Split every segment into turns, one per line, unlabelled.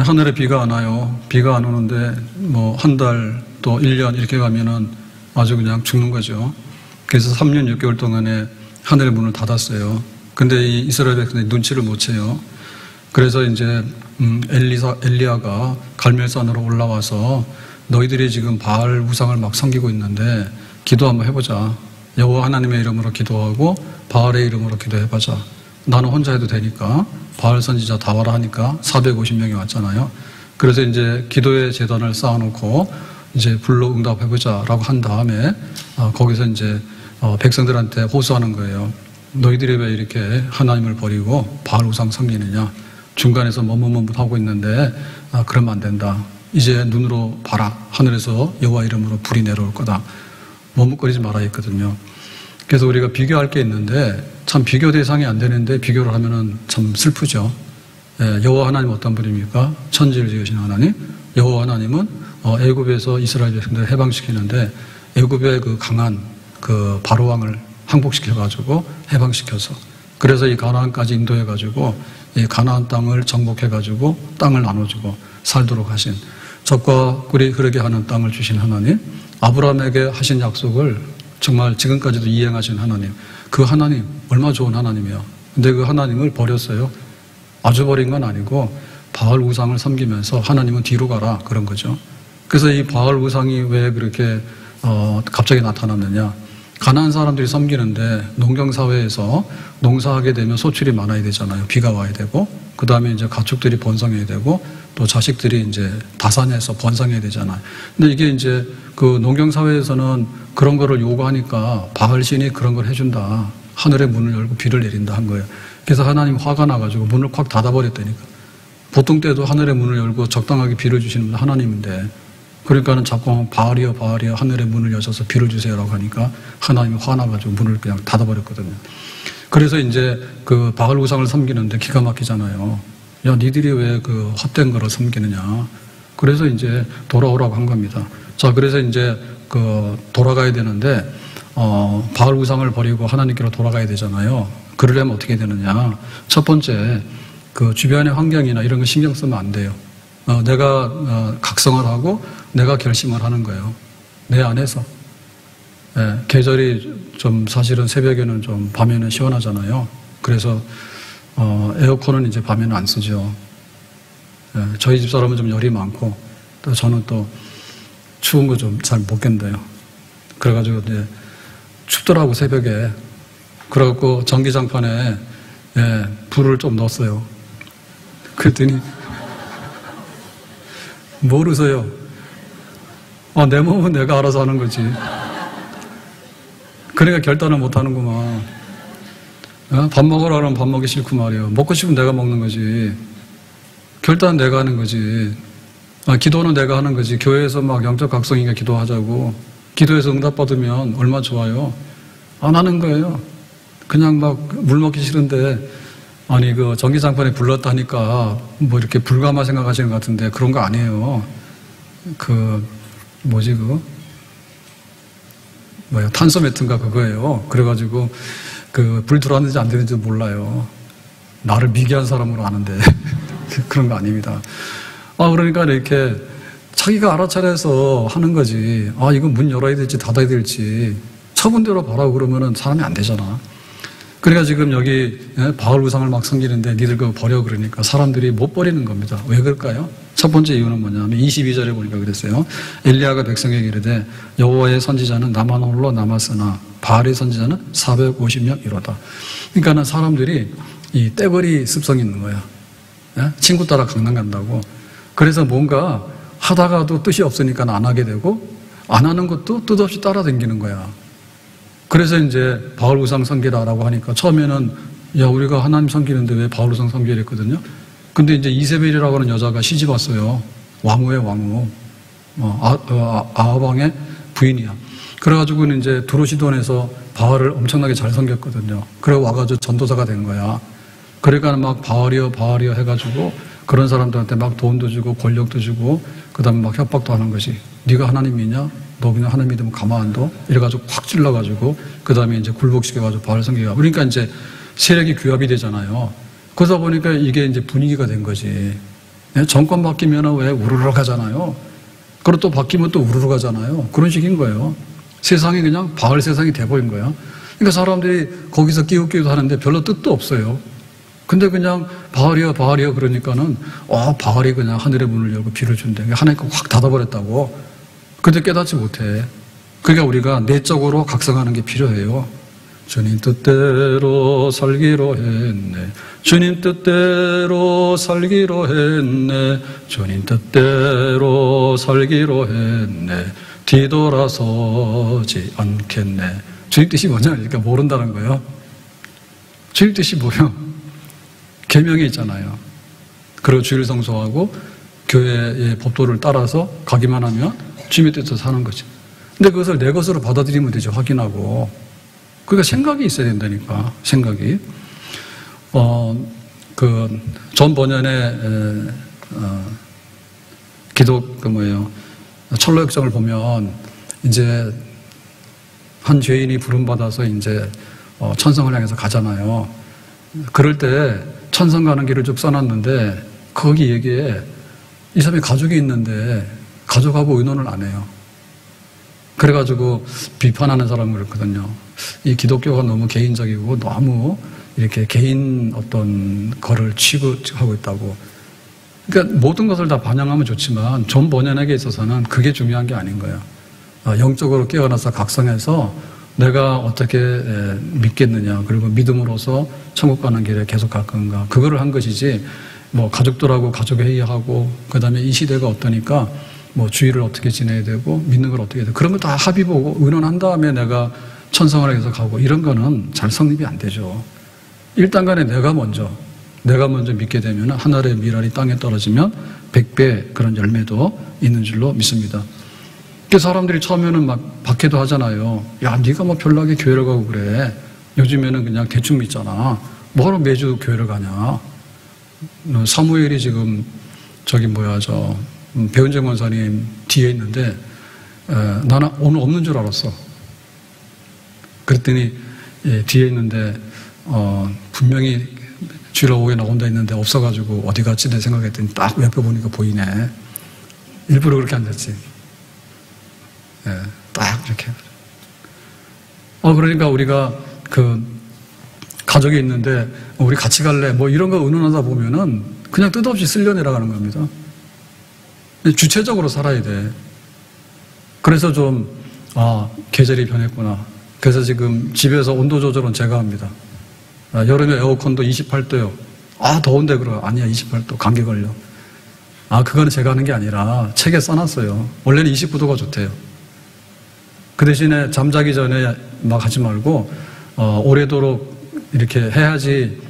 하늘에 비가 안 와요. 비가 안 오는데 뭐 한 달 또 1년 이렇게 가면은 아주 그냥 죽는 거죠. 그래서 3년 6개월 동안에 하늘의 문을 닫았어요. 근데 이 이스라엘 백성들이 눈치를 못 채요. 그래서 이제 엘리야가 갈멜산으로 올라와서 너희들이 지금 바알 우상을 막 섬기고 있는데 기도 한번 해보자. 여호와 하나님의 이름으로 기도하고 바알의 이름으로 기도해보자. 나는 혼자 해도 되니까 바알 선지자 다 와라 하니까 450명이 왔잖아요. 그래서 이제 기도의 제단을 쌓아놓고 이제 불로 응답해보자라고 한 다음에 거기서 이제 백성들한테 호소하는 거예요. 너희들이 왜 이렇게 하나님을 버리고 바알 우상 섬기느냐. 중간에서 머뭇머뭇하고 있는데 그러면 안 된다. 이제 눈으로 봐라. 하늘에서 여호와 이름으로 불이 내려올 거다. 머뭇거리지 말아야 했거든요. 그래서 우리가 비교할 게 있는데 참 비교 대상이 안 되는데 비교를 하면은 참 슬프죠. 여호와 하나님 어떤 분입니까? 천지를 지으신 하나님. 여호와 하나님은 애굽에서 이스라엘 백성들을 해방시키는데 애굽의 그 강한 그 바로 왕을 항복시켜가지고 해방시켜서 그래서 이 가나안까지 인도해가지고 이 가나안 땅을 정복해가지고 땅을 나눠주고 살도록 하신 적과 꿀이 흐르게 하는 땅을 주신 하나님, 아브라함에게 하신 약속을 정말 지금까지도 이행하신 하나님, 그 하나님 얼마나 좋은 하나님이에요. 근데 그 하나님을 버렸어요. 아주 버린 건 아니고 바알 우상을 섬기면서 하나님은 뒤로 가라 그런 거죠. 그래서 이 바알 우상이 왜 그렇게 갑자기 나타났느냐. 가난한 사람들이 섬기는데 농경사회에서 농사하게 되면 소출이 많아야 되잖아요. 비가 와야 되고, 그 다음에 이제 가축들이 번성해야 되고, 또 자식들이 이제 다산해서 번성해야 되잖아요. 근데 이게 이제 그 농경사회에서는 그런 거를 요구하니까 바알신이 그런 걸 해준다. 하늘의 문을 열고 비를 내린다 한 거예요. 그래서 하나님 화가 나가지고 문을 콱 닫아버렸다니까. 보통 때도 하늘의 문을 열고 적당하게 비를 주시는 분 하나님인데, 그러니까는 자꾸 바알이여 바알이여 하늘의 문을 여셔서 비를 주세요라고 하니까 하나님이 화나가지고 문을 그냥 닫아버렸거든요. 그래서 이제 그 바알 우상을 섬기는데 기가 막히잖아요. 야, 니들이 왜 그 헛된 거를 섬기느냐. 그래서 이제 돌아오라고 한 겁니다. 자, 그래서 이제 그 돌아가야 되는데 바알 우상을 버리고 하나님께로 돌아가야 되잖아요. 그러려면 어떻게 되느냐. 첫 번째, 그 주변의 환경이나 이런 거 신경 쓰면 안 돼요. 내가 각성을 하고 내가 결심을 하는 거예요. 내 안에서. 계절이 좀 사실은 새벽에는 좀 밤에는 시원하잖아요. 그래서 에어컨은 이제 밤에는 안 쓰죠. 저희 집 사람은 좀 열이 많고 또 저는 또 추운 거 좀 잘 못 견뎌요. 그래가지고 이제 춥더라고 새벽에. 그래갖고 전기장판에 불을 좀 넣었어요. 그랬더니 모르세요. 내 몸은 내가 알아서 하는 거지. 그러니까 결단을 못 하는구만. 밥 먹으라 그러면 밥 먹기 싫고 말이에요. 먹고 싶으면 내가 먹는 거지. 결단은 내가 하는 거지. 기도는 내가 하는 거지. 교회에서 막 영적 각성이니까 기도하자고. 기도해서 응답받으면 얼마나 좋아요. 안 하는 거예요. 그냥 막 물 먹기 싫은데 아니 그 전기장판에 불렀다니까 뭐 이렇게 불가마 생각하시는 것 같은데 그런 거 아니에요. 그 뭐지 그거? 뭐야 탄소 매트인가 그거예요. 그래가지고 그 불 들어왔는지 안 되는지 몰라요. 나를 미개한 사람으로 아는데 그런 거 아닙니다. 그러니까 이렇게 자기가 알아차려서 하는 거지. 이거 문 열어야 될지 닫아야 될지 처분대로 봐라고 그러면은 사람이 안 되잖아. 그러니까 지금 여기 바알 우상을 막 섬기는데 니들 그거 버려 그러니까 사람들이 못 버리는 겁니다. 왜 그럴까요? 첫 번째 이유는 뭐냐면 22절에 보니까 그랬어요. 엘리야가 백성에게 이르되 여호와의 선지자는 나만 홀로 남았으나 바알의 선지자는 450명 이로다. 그러니까는 사람들이 이 떼거리 습성이 있는 거야. 친구 따라 강남 간다고. 그래서 뭔가 하다가도 뜻이 없으니까 안 하게 되고 안 하는 것도 뜻없이 따라다니는 거야. 그래서 이제 바알 우상 섬기라라고 하니까 처음에는 야 우리가 하나님 섬기는데 왜 바알 우상 섬기라 했거든요. 근데 이제 이세벨이라고 하는 여자가 시집 왔어요. 왕후의 왕후. 아합 왕의 부인이야. 그래가지고는 이제 두로시돈에서 바알을 엄청나게 잘 섬겼거든요. 그래 와가지고 전도사가 된 거야. 그러니까 막 바알이여 바알이여 해가지고 그런 사람들한테 막 돈도 주고 권력도 주고 그 다음에 막 협박도 하는 것이 네가 하나님 믿냐? 너 그냥 하나님 믿으면 가만 안 둬? 이래가지고 확 찔러가지고 그 다음에 이제 굴복시켜가지고 바알 섬기가. 그러니까 이제 세력이 규합이 되잖아요. 그러다 보니까 이게 이제 분위기가 된 거지. 정권 바뀌면 왜 우르르 가잖아요. 그리고 또 바뀌면 또 우르르 가잖아요. 그런 식인 거예요. 세상이 그냥 바알 세상이 돼버린 거야. 그러니까 사람들이 거기서 끼우끼우도 하는데 별로 뜻도 없어요. 근데 그냥 바알이야 그러니까는 바알이 그냥 하늘의 문을 열고 비를 준대. 하나님께 확 닫아버렸다고. 근데 깨닫지 못해. 그러니까 우리가 내적으로 각성하는 게 필요해요. 주님 뜻대로 살기로 했네. 주님 뜻대로 살기로 했네. 주님 뜻대로 살기로 했네. 뒤돌아서지 않겠네. 주님 뜻이 뭐냐니까 모른다는 거예요. 주님 뜻이 뭐예요? 계명이 있잖아요. 그리고 주일 성수하고 교회의 법도를 따라서 가기만 하면 주님의 뜻을 사는 거지. 근데 그것을 내 것으로 받아들이면 되죠. 확인하고. 그러니까 생각이 있어야 된다니까. 생각이. 전 번연의 철로역정을 보면 이제 한 죄인이 부름받아서 이제 천성을 향해서 가잖아요. 그럴 때 천성 가는 길을 쭉 써놨는데 거기 얘기에 이 사람이 가족이 있는데 가족하고 의논을 안 해요. 그래가지고 비판하는 사람은 그렇거든요. 이 기독교가 너무 개인적이고 너무 이렇게 개인 어떤 거를 취급하고 있다고. 그러니까 모든 것을 다 반영하면 좋지만 존 번연에게 있어서는 그게 중요한 게 아닌 거예요. 영적으로 깨어나서 각성해서 내가 어떻게 믿겠느냐, 그리고 믿음으로서 천국 가는 길에 계속 갈 건가, 그거를 한 것이지 뭐 가족들하고 가족회의하고 그다음에 이 시대가 어떠니까 뭐 주일을 어떻게 지내야 되고 믿는 걸 어떻게 해야 되고 그런 거 다 합의 보고 의논한 다음에 내가 천성을 해서 가고 이런 거는 잘 성립이 안 되죠. 일단 간에 내가 먼저 믿게 되면 하늘의 미랄이 땅에 떨어지면 100배 그런 열매도 있는 줄로 믿습니다. 그 사람들이 처음에는 막 박해도 하잖아요. 야, 네가 뭐 별나게 교회를 가고 그래. 요즘에는 그냥 대충 믿잖아. 뭐하러 매주 교회를 가냐. 사무엘이 지금 배은정 권사님 뒤에 있는데 나는 오늘 없는 줄 알았어. 그랬더니 뒤에 있는데 분명히 주일 오후에 나온다 했는데 없어가지고 어디 갔지 내 생각했더니 딱 옆에 보니까 보이네. 일부러 그렇게 앉았지. 딱 이렇게. 그러니까 우리가 가족이 있는데 우리 같이 갈래 뭐 이런 거 의논하다 보면은 그냥 뜻없이 쓸려 내려가는 겁니다. 주체적으로 살아야 돼. 그래서 계절이 변했구나. 그래서 지금 집에서 온도 조절은 제가 합니다. 여름에 에어컨도 28도요. 더운데 그래. 아니야, 28도. 감기 걸려. 그거는 제가 하는 게 아니라 책에 써놨어요. 원래는 29도가 좋대요. 그 대신에 잠자기 전에 막 하지 말고, 오래도록 이렇게 해야지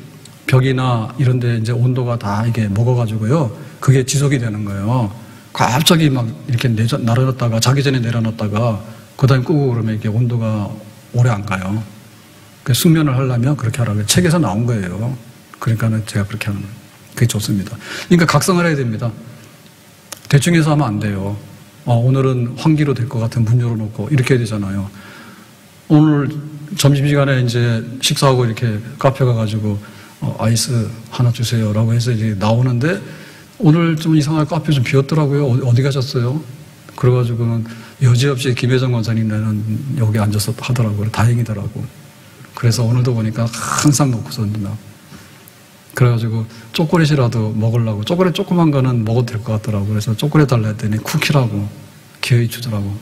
벽이나 이런 데 이제 온도가 다 이게 먹어가지고요. 그게 지속이 되는 거예요. 갑자기 막 이렇게 내려놨다가, 자기 전에 내려놨다가, 그 다음에 끄고 그러면 이게 온도가 오래 안 가요. 숙면을 하려면 그렇게 하라고 책에서 나온 거예요. 그러니까는 제가 그렇게 하는 거예요. 그게 좋습니다. 그러니까 각성을 해야 됩니다. 대충 해서 하면 안 돼요. 오늘은 환기로 될 것 같은 문 열어놓고 이렇게 해야 되잖아요. 오늘 점심시간에 이제 식사하고 이렇게 카페 가가지고 아이스 하나 주세요라고 해서 이제 나오는데 오늘 좀 이상하게 카페 좀 비었더라고요. 어디 가셨어요? 그래가지고는 여지없이 김혜정 권사님네는 여기 앉아서 하더라고요. 다행이더라고. 그래서 오늘도 보니까 항상 먹고서 온다. 그래가지고 초콜릿이라도 먹으려고. 초콜릿 조그만 거는 먹어도 될 것 같더라고. 그래서 초콜릿 달라 했더니 쿠키라고 기어이 주더라고.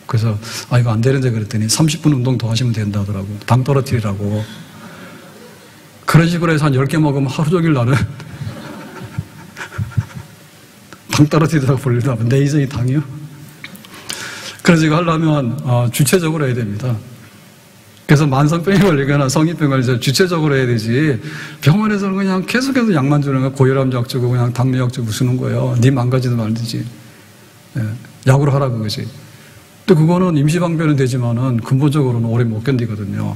그래서 이거 안 되는데 그랬더니 30분 운동 더 하시면 된다 하더라고. 당 떨어뜨리라고. 그런 식으로 해서 한 10개 먹으면 하루 종일 나는 당 떨어뜨리다가 볼리다. 내 인생이 당이요? 그래서 이거 하려면 주체적으로 해야 됩니다. 그래서 만성병이 걸리거나 성인병 걸려서 주체적으로 해야 되지. 병원에서는 그냥 계속해서 약만 주는 거야. 고혈압 약 주고 그냥 당뇨 약 주고 쓰는 거예요. 네 망가지도 말듯이. 약으로 하라 그거지. 근데 그거는 임시방편은 되지만은 근본적으로는 오래 못 견디거든요.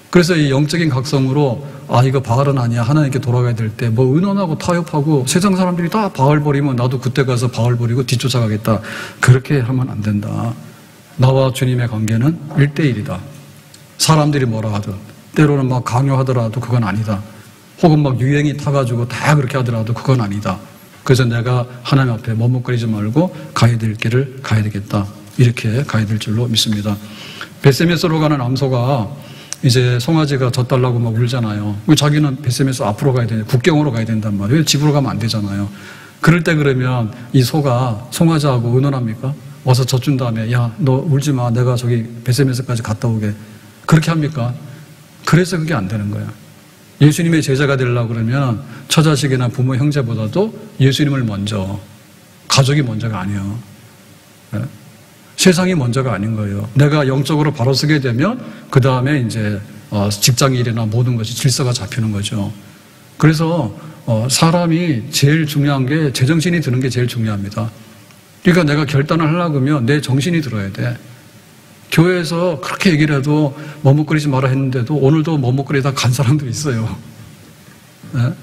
그래서 이 영적인 각성으로 이거 바알은 아니야. 하나님께 돌아가야 될 때 뭐 의논하고 타협하고 세상 사람들이 다 바알 버리면 나도 그때 가서 바알 버리고 뒤쫓아가겠다. 그렇게 하면 안 된다. 나와 주님의 관계는 1대1이다. 사람들이 뭐라 하든 때로는 막 강요하더라도 그건 아니다. 혹은 막 유행이 타가지고 다 그렇게 하더라도 그건 아니다. 그래서 내가 하나님 앞에 머뭇거리지 말고 가야 될 길을 가야 되겠다. 이렇게 가야 될 줄로 믿습니다. 벳세메스로 가는 암소가 이제 송아지가 젖달라고 막 울잖아요. 자기는 벳세메스 앞으로 가야 되는데 국경으로 가야 된단 말이에요. 집으로 가면 안 되잖아요. 그럴 때 그러면 이 소가 송아지하고 의논합니까? 와서 젖준 다음에 야, 너 울지 마. 내가 저기 벳세메스까지 갔다 오게. 그렇게 합니까? 그래서 그게 안 되는 거예요. 예수님의 제자가 되려고 그러면 처자식이나 부모 형제보다도 예수님을 먼저, 가족이 먼저가 아니에요. 네? 세상이 먼저가 아닌 거예요. 내가 영적으로 바로 서게 되면 그 다음에 이제 직장 일이나 모든 것이 질서가 잡히는 거죠. 그래서 사람이 제일 중요한 게 제정신이 드는 게 제일 중요합니다. 그러니까 내가 결단을 하려고 하면 내 정신이 들어야 돼. 교회에서 그렇게 얘기를 해도 머뭇거리지 마라 했는데도 오늘도 머뭇거리다 간 사람들이 있어요. 네?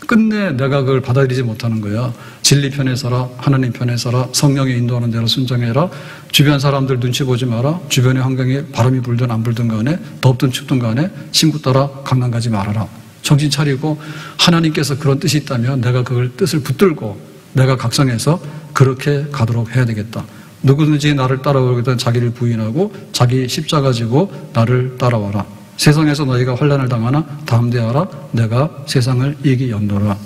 끝내 내가 그걸 받아들이지 못하는 거야. 진리 편에 서라, 하나님 편에 서라, 성령이 인도하는 대로 순종해라, 주변 사람들 눈치 보지 마라, 주변의 환경에 바람이 불든 안 불든 간에, 덥든 춥든 간에 친구 따라 강남 가지 말아라. 정신 차리고 하나님께서 그런 뜻이 있다면 내가 그걸 뜻을 붙들고 내가 각성해서 그렇게 가도록 해야 되겠다. 누구든지 나를 따라오거든 자기를 부인하고 자기 십자가 지고 나를 따라와라. 세상에서 너희가 환난을 당하나 담대하라. 내가 세상을 이기었노라.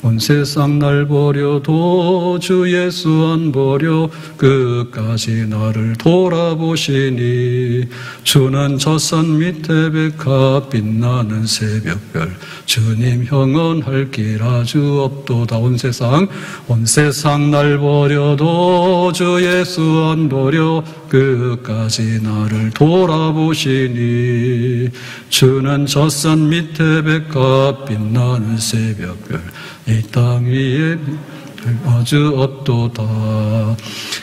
온 세상 날 버려도 주 예수 안 버려 끝까지 나를 돌아보시니 주는 젖산 밑에 백합 빛나는 새벽별 주님 형언할 길 아주 없도다. 온 세상 날 버려도 주 예수 안 버려 끝까지 나를 돌아보시니 주는 젖산 밑에 백합 빛나는 새벽별 이 땅 위에 아주 없도다.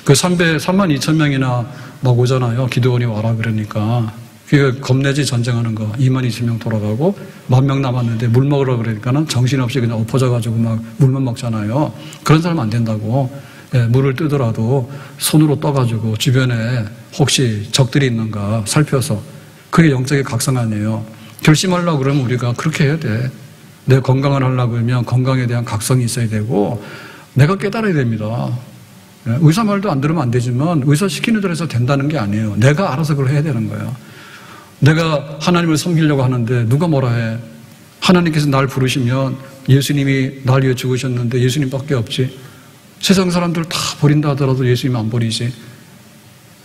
그 32,000명이나 막 오잖아요. 기드온이 와라 그러니까. 그게 겁내지 전쟁하는 거. 22,000명 돌아가고 10,000명 남았는데 물 먹으라 그러니까는 정신없이 그냥 엎어져가지고 막 물만 먹잖아요. 그런 사람 안 된다고. 예, 물을 뜨더라도 손으로 떠가지고 주변에 혹시 적들이 있는가 살펴서. 그게 영적인 각성 아니에요. 결심하려고 그러면 우리가 그렇게 해야 돼. 내 건강을 하려고 하면 건강에 대한 각성이 있어야 되고 내가 깨달아야 됩니다. 의사 말도 안 들으면 안 되지만 의사 시키는 대로 해서 된다는 게 아니에요. 내가 알아서 그걸 해야 되는 거예요. 내가 하나님을 섬기려고 하는데 누가 뭐라 해. 하나님께서 날 부르시면 예수님이 날 위해 죽으셨는데 예수님밖에 없지. 세상 사람들 다 버린다 하더라도 예수님 안 버리지.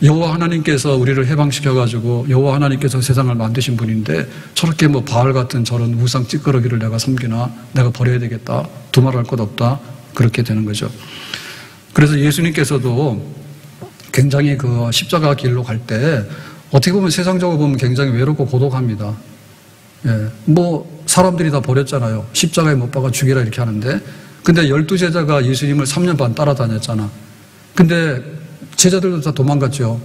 여호와 하나님께서 우리를 해방시켜가지고 여호와 하나님께서 세상을 만드신 분인데 저렇게 뭐 바알 같은 저런 우상 찌끄러기를 내가 섬기나 내가 버려야 되겠다. 두말할 것 없다. 그렇게 되는 거죠. 그래서 예수님께서도 굉장히 그 십자가 길로 갈 때 어떻게 보면 세상적으로 보면 굉장히 외롭고 고독합니다. 예, 뭐 사람들이 다 버렸잖아요. 십자가에 못 박아 죽이라 이렇게 하는데 근데 12제자가 예수님을 3년 반 따라다녔잖아. 근데 제자들도 다 도망갔죠.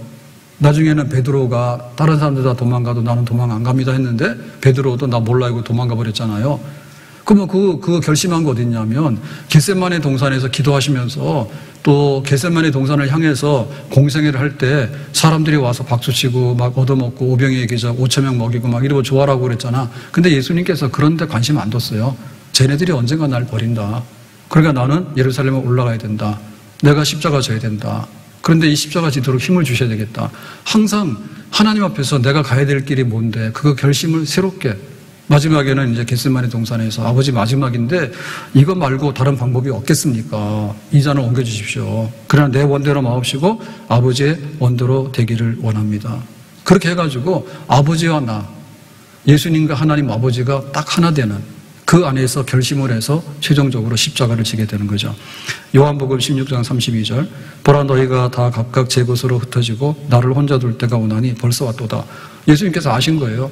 나중에는 베드로가 다른 사람들 다 도망가도 나는 도망 안 갑니다 했는데 베드로도 나 몰라 이고 도망가 버렸잖아요. 그러면 그거 결심한 거 어딨냐면 겟세마네 동산에서 기도하시면서 또 겟세마네 동산을 향해서 공생회를 할 때 사람들이 와서 박수치고 막 얻어먹고 오병이어 기적 5,000명 먹이고 막 이러고 좋아라고 그랬잖아. 근데 예수님께서 그런 데 관심 안 뒀어요. 쟤네들이 언젠가 날 버린다. 그러니까 나는 예루살렘에 올라가야 된다. 내가 십자가 져야 된다. 그런데 이 십자가 지도록 힘을 주셔야 되겠다. 항상 하나님 앞에서 내가 가야 될 길이 뭔데 그거 결심을 새롭게 마지막에는 이제 겟세마네 동산에서 아버지 마지막인데 이거 말고 다른 방법이 없겠습니까? 이 잔을 옮겨주십시오. 그러나 내 원대로 마옵시고 아버지의 원대로 되기를 원합니다. 그렇게 해가지고 아버지와 나 예수님과 하나님 아버지가 딱 하나 되는 그 안에서 결심을 해서 최종적으로 십자가를 지게 되는 거죠. 요한복음 16장 32절 보라 너희가 다 각각 제 곳으로 흩어지고 나를 혼자 둘 때가 오나니 벌써 왔도다. 예수님께서 아신 거예요.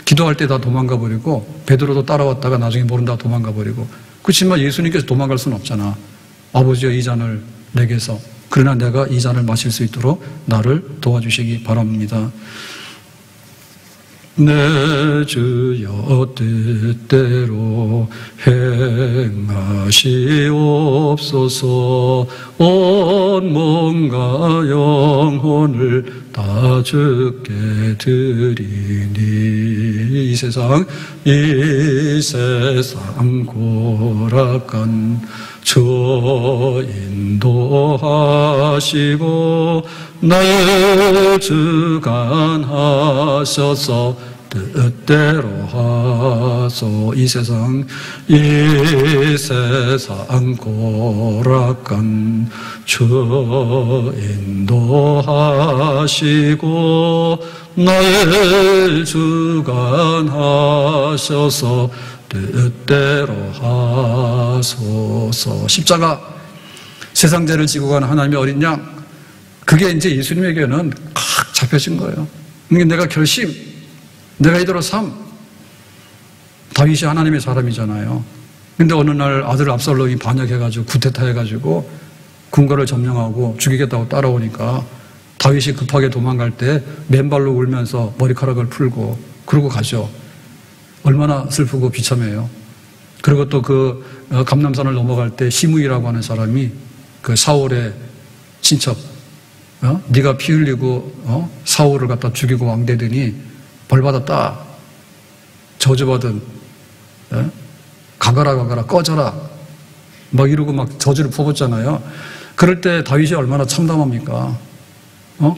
기도할 때 다 도망가 버리고 베드로도 따라왔다가 나중에 모른다 도망가 버리고 그렇지만 예수님께서 도망갈 수는 없잖아. 아버지여 이 잔을 내게서 그러나 내가 이 잔을 마실 수 있도록 나를 도와주시기 바랍니다. 내 주여 뜻대로 행하시옵소서. 온 몸과 영혼을 다 주께 드리니. 이 세상 고락한 주 인도하시고 나를 주관하셔서 뜻대로 하소. 이 세상 고락한 주 인도하시고 나를 주관하셔서 뜻대로 하소서. 십자가, 세상 죄를 지고 가는 하나님의 어린 양, 그게 이제 예수님에게는 칵 잡혀진 거예요. 이게 내가 결심, 내가 이대로 삶. 다윗이 하나님의 사람이잖아요. 근데 어느 날 아들 압살롬이 반역해가지고 구테타해가지고 궁궐을 점령하고 죽이겠다고 따라오니까 다윗이 급하게 도망갈 때 맨발로 울면서 머리카락을 풀고 그러고 가죠. 얼마나 슬프고 비참해요. 그리고 또 그 감람산을 넘어갈 때 시므이라고 하는 사람이 그 사울의 친척, 네가 피 흘리고 사울을 갖다 죽이고 왕되더니 벌받았다. 저주받은, 가거라 꺼져라 막 이러고 막 저주를 퍼붓잖아요. 그럴 때 다윗이 얼마나 참담합니까?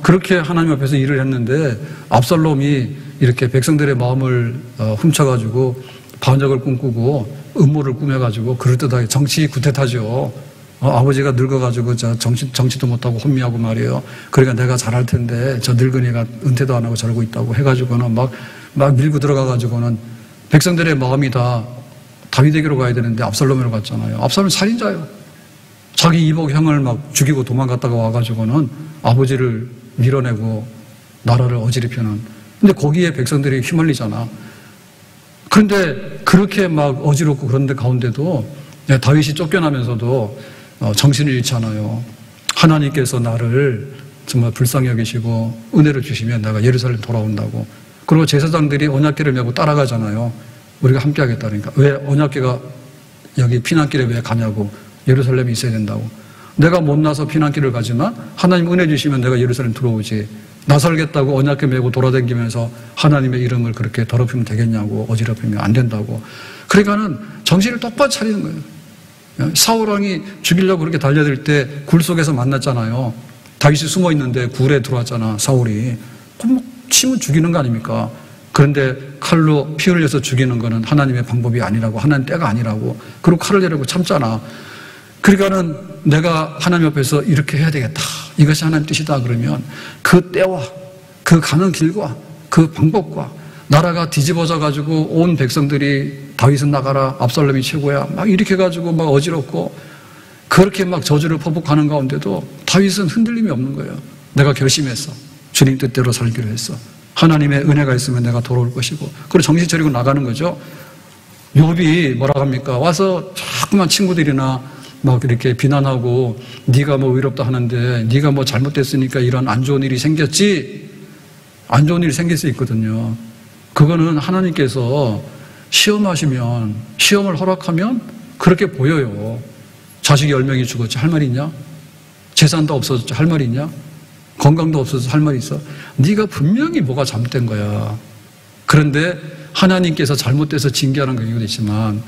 그렇게 하나님 앞에서 일을 했는데 압살롬이 이렇게 백성들의 마음을 훔쳐가지고 반역을 꿈꾸고 음모를 꾸며가지고 그럴듯하게 정치 구태타죠. 아버지가 늙어가지고 정치도 못하고 혼미하고 말이에요. 그러니까 내가 잘할 텐데 저 늙은이가 은퇴도 안 하고 저러고 있다고 해가지고는 막 밀고 들어가가지고는 백성들의 마음이 다 다윗에게로 가야 되는데 압살롬으로 갔잖아요. 압살롬은 살인자예요. 자기 이복 형을 막 죽이고 도망갔다가 와가지고는 아버지를 밀어내고 나라를 어지럽히는. 근데 거기에 백성들이 휘말리잖아. 그런데 그렇게 막 어지럽고 그런데 가운데도 다윗이 쫓겨나면서도 정신을 잃지 않아요. 하나님께서 나를 정말 불쌍히 여기시고 은혜를 주시면 내가 예루살렘 돌아온다고. 그리고 제사장들이 언약궤를 메고 따라가잖아요. 우리가 함께 하겠다니까. 왜 언약궤가 여기 피난길에 왜 가냐고. 예루살렘에 있어야 된다고. 내가 못나서 피난길을 가지만 하나님 은혜 주시면 내가 예루살렘 들어오지. 나설겠다고 언약궤 메고 돌아다니면서 하나님의 이름을 그렇게 더럽히면 되겠냐고. 어지럽히면 안 된다고. 그러니까는 정신을 똑바로 차리는 거예요. 사울왕이 죽이려고 그렇게 달려들 때 굴 속에서 만났잖아요. 다윗이 숨어 있는데 굴에 들어왔잖아, 사울이. 그럼 치면 죽이는 거 아닙니까? 그런데 칼로 피 흘려서 죽이는 거는 하나님의 방법이 아니라고, 하나님 때가 아니라고. 그리고 칼을 내려고 참잖아. 그러니까는 내가 하나님 앞에서 이렇게 해야 되겠다. 이것이 하나님 뜻이다. 그러면 그 때와 그 가는 길과 그 방법과 나라가 뒤집어져 가지고 온 백성들이 다윗은 나가라, 압살롬이 최고야, 막 이렇게 가지고 막 어지럽고 그렇게 막 저주를 퍼붓하는 가운데도 다윗은 흔들림이 없는 거예요. 내가 결심했어. 주님 뜻대로 살기로 했어. 하나님의 은혜가 있으면 내가 돌아올 것이고. 그리고 정신 차리고 나가는 거죠. 욥이 뭐라 합니까? 와서 자꾸만 친구들이나 막 이렇게 비난하고 네가 뭐 의롭다 하는데 네가 뭐 잘못됐으니까 이런 안 좋은 일이 생겼지. 안 좋은 일이 생길 수 있거든요. 그거는 하나님께서 시험하시면, 시험을 허락하면 그렇게 보여요. 자식이 10명이 죽었지 할 말이 있냐? 재산도 없어졌지 할 말이 있냐? 건강도 없어졌지 할 말이 있어? 네가 분명히 뭐가 잘못된 거야. 그런데 하나님께서 잘못돼서 징계하는 경우도 있지만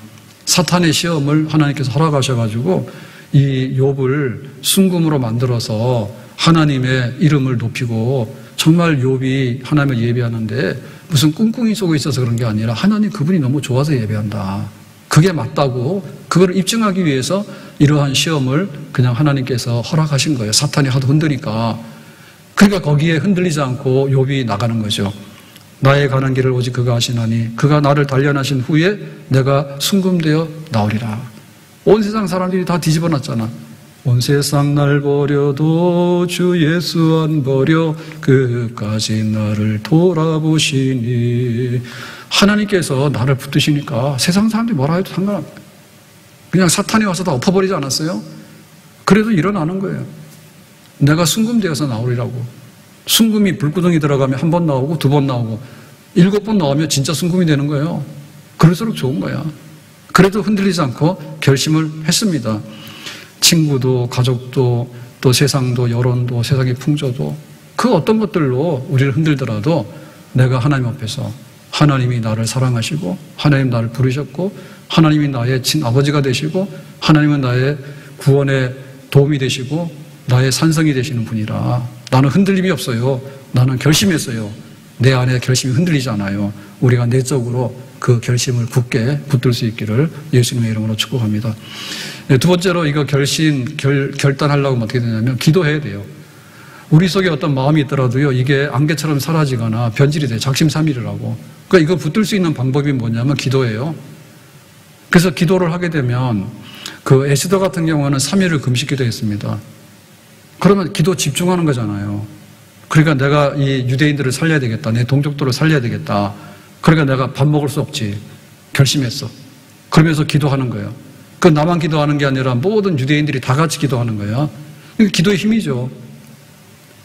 사탄의 시험을 하나님께서 허락하셔가지고 이 욥을 순금으로 만들어서 하나님의 이름을 높이고 정말 욥이 하나님을 예배하는데 무슨 꿍꿍이 속에 있어서 그런 게 아니라 하나님 그분이 너무 좋아서 예배한다. 그게 맞다고 그걸 입증하기 위해서 이러한 시험을 그냥 하나님께서 허락하신 거예요. 사탄이 하도 흔드니까. 그러니까 거기에 흔들리지 않고 욥이 나가는 거죠. 나의 가는 길을 오직 그가 아시나니 그가 나를 단련하신 후에 내가 순금되어 나오리라. 온 세상 사람들이 다 뒤집어 놨잖아. 온 세상 날 버려도 주 예수 안 버려 끝까지 나를 돌아보시니. 하나님께서 나를 붙드시니까 세상 사람들이 뭐라 해도 상관없어요. 그냥 사탄이 와서 다 엎어버리지 않았어요? 그래도 일어나는 거예요. 내가 순금되어서 나오리라고. 순금이 불구덩이 들어가면 한 번 나오고 두 번 나오고 7번 나오면 진짜 순금이 되는 거예요. 그럴수록 좋은 거야. 그래도 흔들리지 않고 결심을 했습니다. 친구도 가족도 또 세상도 여론도 세상의 풍조도 그 그 어떤 것들로 우리를 흔들더라도 내가 하나님 앞에서 하나님이 나를 사랑하시고 하나님 나를 부르셨고 하나님이 나의 친아버지가 되시고 하나님은 나의 구원의 도움이 되시고 나의 산성이 되시는 분이라 나는 흔들림이 없어요. 나는 결심했어요. 내 안에 결심이 흔들리지 않아요. 우리가 내적으로 그 결심을 굳게 붙들 수 있기를 예수님의 이름으로 축복합니다. 두 번째로 이거 결단하려고 하면 어떻게 되냐면 기도해야 돼요. 우리 속에 어떤 마음이 있더라도요, 이게 안개처럼 사라지거나 변질이 돼요. 작심삼일이라고. 그러니까 이거 붙들 수 있는 방법이 뭐냐면 기도예요. 그래서 기도를 하게 되면 그 에스더 같은 경우는 3일을 금식 기도했습니다. 그러면 기도 집중하는 거잖아요. 그러니까 내가 이 유대인들을 살려야 되겠다. 내 동족들을 살려야 되겠다. 그러니까 내가 밥 먹을 수 없지. 결심했어. 그러면서 기도하는 거예요. 그 나만 기도하는 게 아니라 모든 유대인들이 다 같이 기도하는 거예요. 이게 기도의 힘이죠.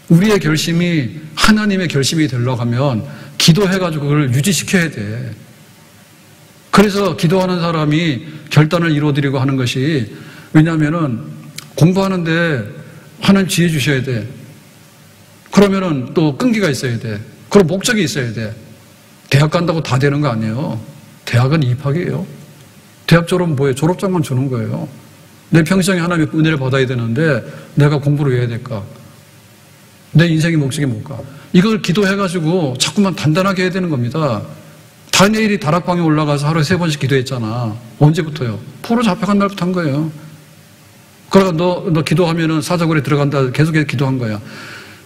우리의 결심이 하나님의 결심이 되려고 하면 기도해가지고 그걸 유지시켜야 돼. 그래서 기도하는 사람이 결단을 이루어드리고 하는 것이 왜냐하면은 공부하는데 하나님 지혜 주셔야 돼. 그러면은 또 끈기가 있어야 돼. 그럼 목적이 있어야 돼. 대학 간다고 다 되는 거 아니에요. 대학은 입학이에요. 대학 졸업은 뭐예요? 졸업장만 주는 거예요. 내 평생에 하나님의 은혜를 받아야 되는데 내가 공부를 왜 해야 될까? 내 인생의 목적이 뭘까? 이걸 기도해가지고 자꾸만 단단하게 해야 되는 겁니다. 다니엘이 다락방에 올라가서 하루에 3번씩 기도했잖아. 언제부터요? 포로 잡혀간 날부터 한 거예요. 그러니까 너 기도하면은 사자굴에 들어간다. 계속해서 기도한 거야.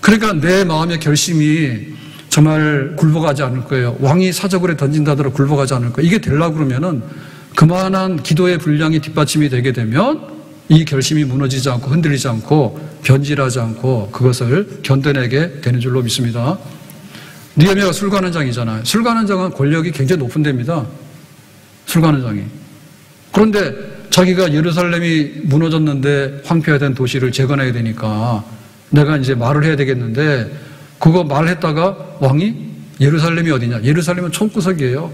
그러니까 내 마음의 결심이 정말 굴복하지 않을 거예요. 왕이 사자굴에 던진다더라 굴복하지 않을 거예요. 이게 되려고 그러면은 그만한 기도의 분량이 뒷받침이 되게 되면 이 결심이 무너지지 않고 흔들리지 않고 변질하지 않고 그것을 견뎌내게 되는 줄로 믿습니다. 느헤미야가 술관원장이잖아요. 술관원장은 권력이 굉장히 높은 데입니다. 술관원장이. 그런데 자기가 예루살렘이 무너졌는데 황폐화된 도시를 재건해야 되니까 내가 이제 말을 해야 되겠는데 그거 말했다가 왕이 예루살렘이 어디냐? 예루살렘은 총구석이에요.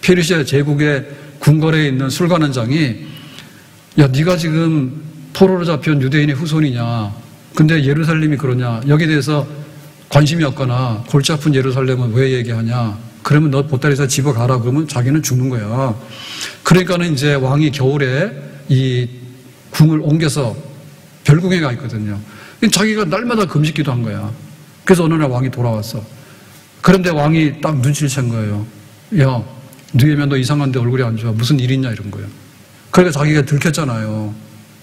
페르시아 제국의 궁궐에 있는 술관원장이 야, 네가 지금 포로로 잡혀온 유대인의 후손이냐? 근데 예루살렘이 그러냐? 여기에 대해서 관심이 없거나 골치 아픈 예루살렘은 왜 얘기하냐? 그러면 너 보따리에서 집어가라. 그러면 자기는 죽는 거야. 그러니까는 이제 왕이 겨울에 이 궁을 옮겨서 별궁에 가 있거든요. 자기가 날마다 금식 기도한 거야. 그래서 어느 날 왕이 돌아왔어. 그런데 왕이 딱 눈치를 챈 거예요. 야, 느헤미야 너 이상한데 얼굴이 안 좋아. 무슨 일 있냐 이런 거예요. 그러니까 자기가 들켰잖아요.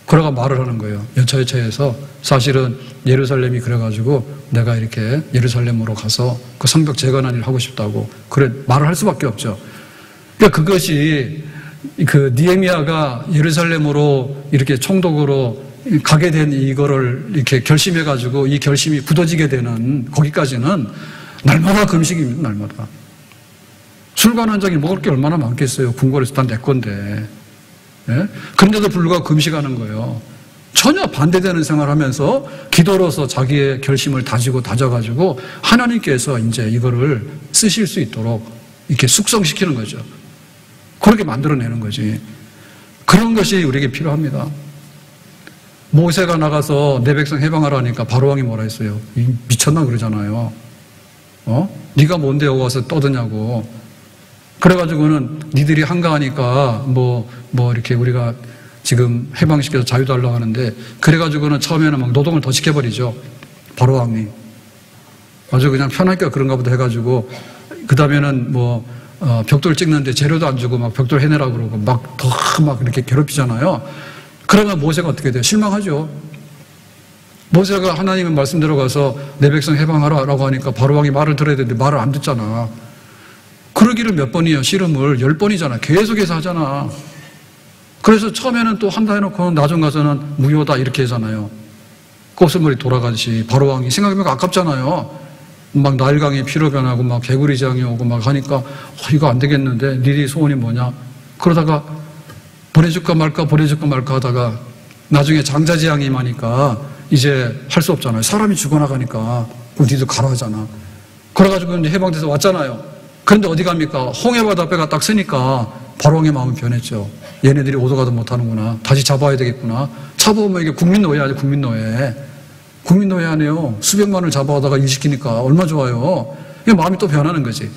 그러가 말을 하는 거예요. 여차여차해서 사실은 예루살렘이 그래가지고 내가 이렇게 예루살렘으로 가서 그 성벽 재건한 일을 하고 싶다고 그래 말을 할 수밖에 없죠. 그러니까 그것이 그 느헤미야가 예루살렘으로 이렇게 총독으로 가게 된 이거를 이렇게 결심해가지고 이 결심이 굳어지게 되는 거기까지는 날마다 금식입니다. 날마다. 술관원장이 먹을 게 얼마나 많겠어요. 궁궐에서 다 내 건데. 예? 그런데도 불구하고 금식하는 거예요. 전혀 반대되는 생활을 하면서 기도로서 자기의 결심을 다져가지고 하나님께서 이제 이거를 쓰실 수 있도록 이렇게 숙성시키는 거죠. 그렇게 만들어내는 거지. 그런 것이 우리에게 필요합니다. 모세가 나가서 내 백성 해방하라니까 바로왕이 뭐라 했어요? 미쳤나 그러잖아요. 네가 뭔데 여기 와서 떠드냐고. 그래가지고는 니들이 한가하니까 뭐 이렇게 우리가 지금 해방시켜서 자유 달라고 하는데 그래가지고는 처음에는 막 노동을 더 시켜버리죠. 바로왕이. 아주 그냥 편하니까 그런가 보다 해가지고 그 다음에는 벽돌 찍는데 재료도 안 주고 막 벽돌 해내라고 그러고 막 이렇게 괴롭히잖아요. 그러면 모세가 어떻게 돼요? 실망하죠. 모세가 하나님의 말씀 들어가서 내 백성 해방하라고 하니까 바로왕이 말을 들어야 되는데 말을 안 듣잖아. 그러기를 몇 번이요? 씨름을 10번이잖아. 계속해서 하잖아. 그래서 처음에는 또 한다 해놓고 나중 가서는 무효다 이렇게 하잖아요. 곱슬머리 돌아가듯이 바로왕이 생각해보니까 아깝잖아요. 막 나일강이 피로 변하고 막 개구리장이 오고 막 하니까 이거 안 되겠는데 니네 소원이 뭐냐? 그러다가 보내줄까 말까 하다가 나중에 장자재앙이 임하니까 이제 할 수 없잖아요. 사람이 죽어나가니까 그럼 니도 가라 하잖아. 그래가지고 이제 해방돼서 왔잖아요. 그런데 어디 갑니까? 홍해바다 앞에가 딱 서니까 바로왕의 마음이 변했죠. 얘네들이 오도 가도 못하는구나. 다시 잡아야 되겠구나. 잡아오면 이게 국민노예 아니야, 국민노예. 국민노예 하네요. 수백만을 잡아가다가 일시키니까 얼마나 좋아요. 이게 마음이 또 변하는 거지.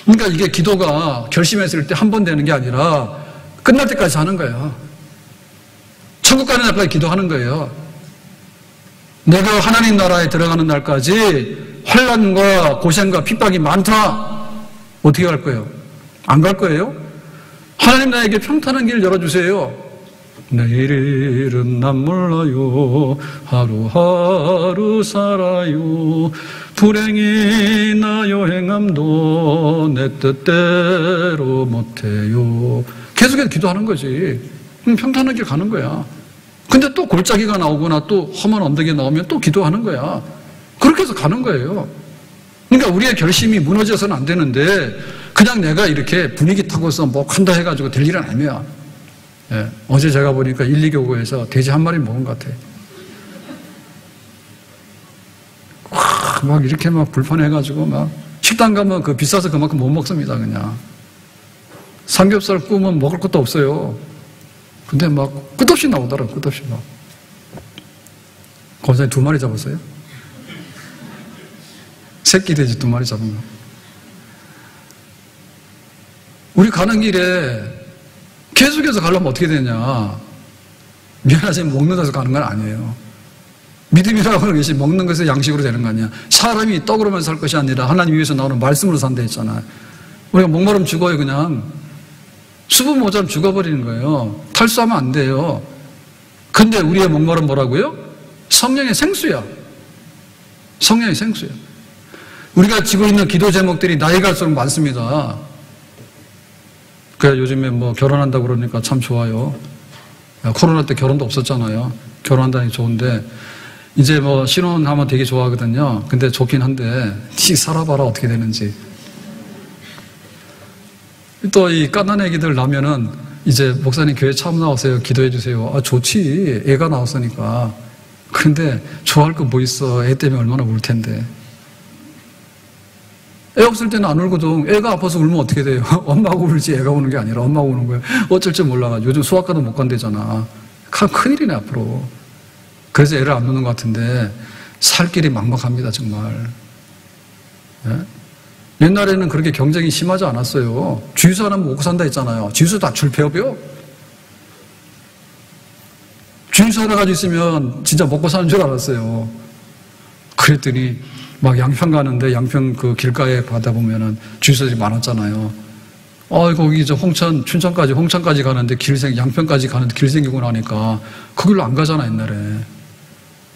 그러니까 이게 기도가 결심했을 때 한 번 되는 게 아니라 끝날 때까지 하는 거야. 천국 가는 날까지 기도하는 거예요. 내가 하나님 나라에 들어가는 날까지 환난과 고생과 핍박이 많다. 어떻게 갈 거예요? 안 갈 거예요? 하나님 나에게 평탄한 길을 열어주세요. 내일은 난 몰라요. 하루하루 살아요. 불행이나 여행함도 내 뜻대로 못해요. 계속해서 기도하는 거지. 평탄한 길 가는 거야. 근데 또 골짜기가 나오거나 또 험한 언덕이 나오면 또 기도하는 거야. 그렇게 해서 가는 거예요. 그러니까 우리의 결심이 무너져서는 안 되는데 그냥 내가 이렇게 분위기 타고서 뭐 간다 해가지고 될 일은 아니야. 예, 어제 제가 보니까 1, 2교구에서 돼지 한 마리 먹은 것 같아. 막 이렇게 막 불편해가지고 막 식당 가면 그 비싸서 그만큼 못 먹습니다. 그냥 삼겹살 구우면 먹을 것도 없어요. 근데 막 끝없이 나오더라고. 끝없이 막. 거기서 2마리 잡았어요. 새끼 돼지 2마리 잡은 거. 우리 가는 길에 계속해서 가려면 어떻게 되냐. 미안하지만 먹는 데서 가는 건 아니에요. 믿음이라고 하는 것이 먹는 것의 양식으로 되는 거 아니야. 사람이 떡으로만 살 것이 아니라 하나님 위해서 나오는 말씀으로 산다 했잖아. 우리가 목마르면 죽어요. 그냥 수분 모자라면 죽어버리는 거예요. 탈수하면 안 돼요. 근데 우리의 목마름 뭐라고요? 성령의 생수야. 성령의 생수야. 우리가 지고 있는 기도 제목들이 나이 갈수록 많습니다. 그래 요즘에 뭐 결혼한다고 그러니까 참 좋아요. 코로나 때 결혼도 없었잖아요. 결혼한다니 좋은데 이제 뭐 신혼하면 되게 좋아하거든요. 근데 좋긴 한데 니 살아봐라 어떻게 되는지. 또 이 깐난 애기들 나면은 이제 목사님 교회 처음 나왔어요. 기도해 주세요. 아 좋지. 애가 나왔으니까. 그런데 좋아할 거 뭐 있어. 애 때문에 얼마나 울 텐데. 애 없을 때는 안 울거든. 애가 아파서 울면 어떻게 돼요? 엄마가 울지 애가 우는 게 아니라 엄마가 우는 거예요. 어쩔 줄 몰라가지고. 요즘 수학과도 못 간대잖아. 큰일이네 앞으로. 그래서 애를 안 놓는 것 같은데 살 길이 막막합니다 정말. 예? 옛날에는 그렇게 경쟁이 심하지 않았어요. 주유소 하나 먹고 산다 했잖아요. 주유소 다 줄 배워요. 주유소 하나 가지고 있으면 진짜 먹고 사는 줄 알았어요. 그랬더니 막 양평 가는데 양평 그 길가에 가다 보면은 주유소들이 많았잖아요. 거기 저 홍천, 홍천까지 가는데 양평까지 가는데 길 생기고 나니까 그 길로 안 가잖아, 옛날에.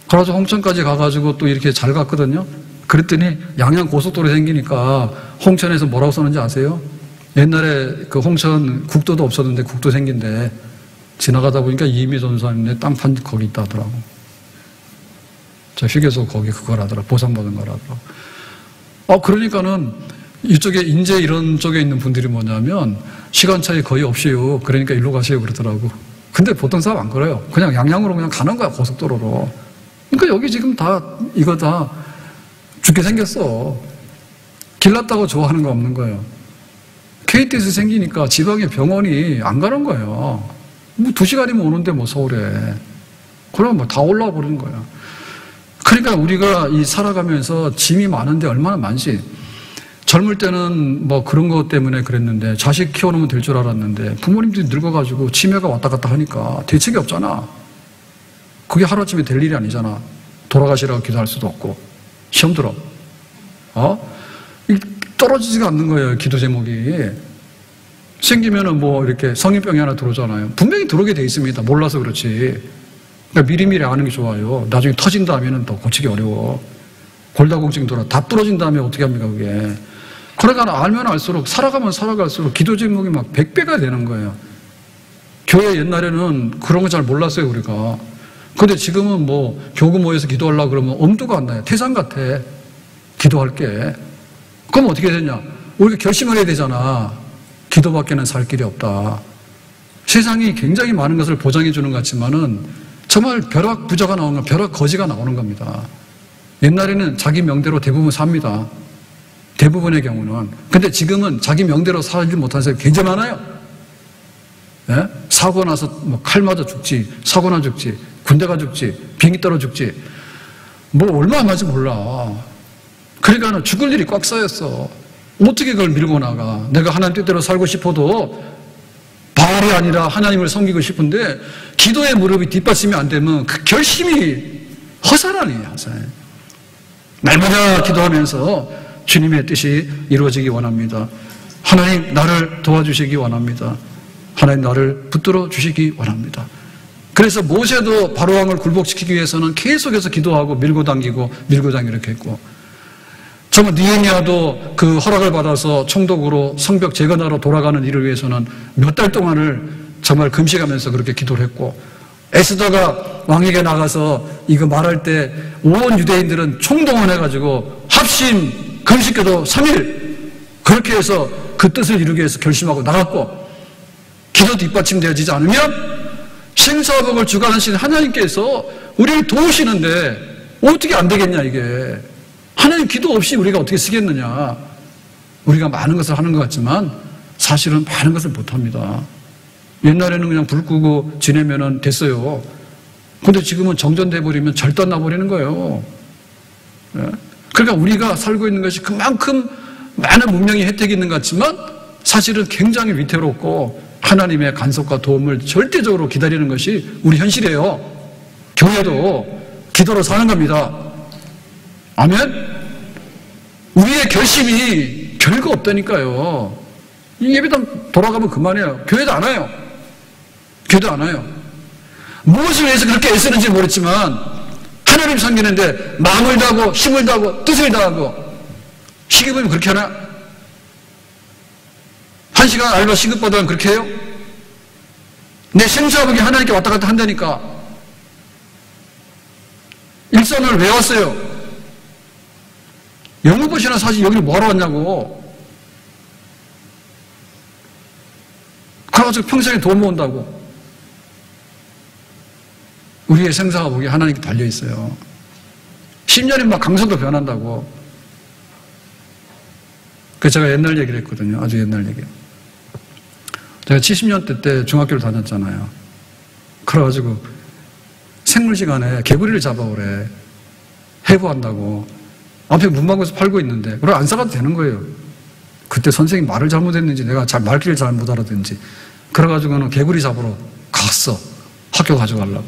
그래가지고 홍천까지 가가지고 또 이렇게 잘 갔거든요. 그랬더니 양양 고속도로 생기니까 홍천에서 뭐라고 썼는지 아세요? 옛날에 그 홍천 국도도 없었는데 국도 생긴데 지나가다 보니까 이미 전사님네 땅 판 거기 있다 하더라고. 저 휴게소 거기 그걸 하더라. 보상받은 거라더라고. 그러니까는 이쪽에 인제 이런 쪽에 있는 분들이 뭐냐면 시간 차이 거의 없이요. 그러니까 일로 가세요 그러더라고. 근데 보통 사람 안 그래요. 그냥 양양으로 그냥 가는 거야 고속도로로. 그러니까 여기 지금 다 이거 다 죽게 생겼어. 길 났다고 좋아하는 거 없는 거예요. KTX 생기니까 지방의 병원이 안 가는 거예요. 뭐 2시간이면 오는데 뭐 서울에. 그러면 뭐 다 올라와 버리는 거야. 그러니까 우리가 이 살아가면서 짐이 많은데 얼마나 많지. 젊을 때는 뭐 그런 것 때문에 그랬는데 자식 키워놓으면 될 줄 알았는데 부모님들이 늙어가지고 치매가 왔다 갔다 하니까 대책이 없잖아. 그게 하루아침에 될 일이 아니잖아. 돌아가시라고 기도할 수도 없고. 시험 들어. 떨어지지가 않는 거예요, 기도 제목이. 생기면은 뭐 이렇게 성인병이 하나 들어오잖아요. 분명히 들어오게 돼 있습니다. 몰라서 그렇지. 그러니까 미리미리 아는 게 좋아요. 나중에 터진 다음에는 더 고치기 어려워. 골다공증 돌아. 다 부러진 다음에 어떻게 합니까, 그게. 그러니까 알면 알수록, 살아가면 살아갈수록 기도 제목이 막 100배가 되는 거예요. 교회 옛날에는 그런 거 잘 몰랐어요, 우리가. 근데 지금은 뭐 교구 모여서 기도하려고 그러면 엄두가 안 나요. 태산 같아. 기도할게. 그럼 어떻게 되냐? 우리가 결심을 해야 되잖아. 기도밖에는 살 길이 없다. 세상이 굉장히 많은 것을 보장해 주는 것 같지만은 정말 벼락 부자가 나오는 건 벼락 거지가 나오는 겁니다. 옛날에는 자기 명대로 대부분 삽니다. 대부분의 경우는. 근데 지금은 자기 명대로 살지 못하는 사람이 굉장히 많아요. 예? 사고 나서 뭐 칼 맞아 죽지, 사고 나 죽지, 군대 가 죽지, 비행기 떨어 죽지. 뭐 얼마 안 나지 몰라. 그러니까 죽을 일이 꽉 쌓였어. 어떻게 그걸 밀고 나가? 내가 하나님 뜻대로 살고 싶어도 바알이 아니라 하나님을 섬기고 싶은데 기도의 무릎이 뒷받침이 안 되면 그 결심이 허사라니, 허사해. 날마다 기도하면서 주님의 뜻이 이루어지기 원합니다. 하나님 나를 도와주시기 원합니다. 하나님 나를 붙들어 주시기 원합니다. 그래서 모세도 바로왕을 굴복시키기 위해서는 계속해서 기도하고 밀고 당기고 이렇게 했고, 정말 느헤미야도 그 허락을 받아서 총독으로 성벽 재건하러 돌아가는 일을 위해서는 몇 달 동안을 정말 금식하면서 그렇게 기도를 했고, 에스더가 왕에게 나가서 이거 말할 때 온 유대인들은 총동원해가지고 합심 금식기도 3일 그렇게 해서 그 뜻을 이루기 위해서 결심하고 나갔고, 기도 뒷받침되어지지 않으면 생사복을 주관하신 하나님께서 우리를 도우시는데 어떻게 안 되겠냐 이게. 하나님 기도 없이 우리가 어떻게 쓰겠느냐. 우리가 많은 것을 하는 것 같지만 사실은 많은 것을 못합니다. 옛날에는 그냥 불 끄고 지내면 됐어요. 근데 지금은 정전돼 버리면 절단 나버리는 거예요. 그러니까 우리가 살고 있는 것이 그만큼 많은 문명의 혜택이 있는 것 같지만 사실은 굉장히 위태롭고 하나님의 간섭과 도움을 절대적으로 기다리는 것이 우리 현실이에요. 교회도 기도로 사는 겁니다. 아멘? 우리의 결심이 별거 없다니까요. 이 예배당 돌아가면 그만해요. 교회도 안 와요. 교회도 안 와요. 무엇을 위해서 그렇게 애쓰는지 모르지만 하나님 섬기는데 마음을 다하고 힘을 다하고 뜻을 다하고, 시급은 그렇게 하나? 1시간 알바 시급받으면 그렇게 해요? 내 생사복이 하나님께 왔다 갔다 한다니까. 일선을 왜 왔어요? 영무봇이나 사지 여기를 뭐하러 왔냐고. 그래가지고 평생에 돈 모은다고. 우리의 생사복이 하나님께 달려있어요. 10년이면 막 강선도 변한다고. 그래서 제가 옛날 얘기를 했거든요. 아주 옛날 얘기. 제가 70년대 때 중학교를 다녔잖아요. 그래가지고 생물 시간에 개구리를 잡아오래. 해부한다고. 앞에 문방구에서 팔고 있는데 그걸 안 사가도 되는 거예요. 그때 선생님이 말을 잘못했는지 내가 말귀를 잘 못 알아듣는지. 그래가지고는 개구리 잡으러 갔어. 학교 가져가려고.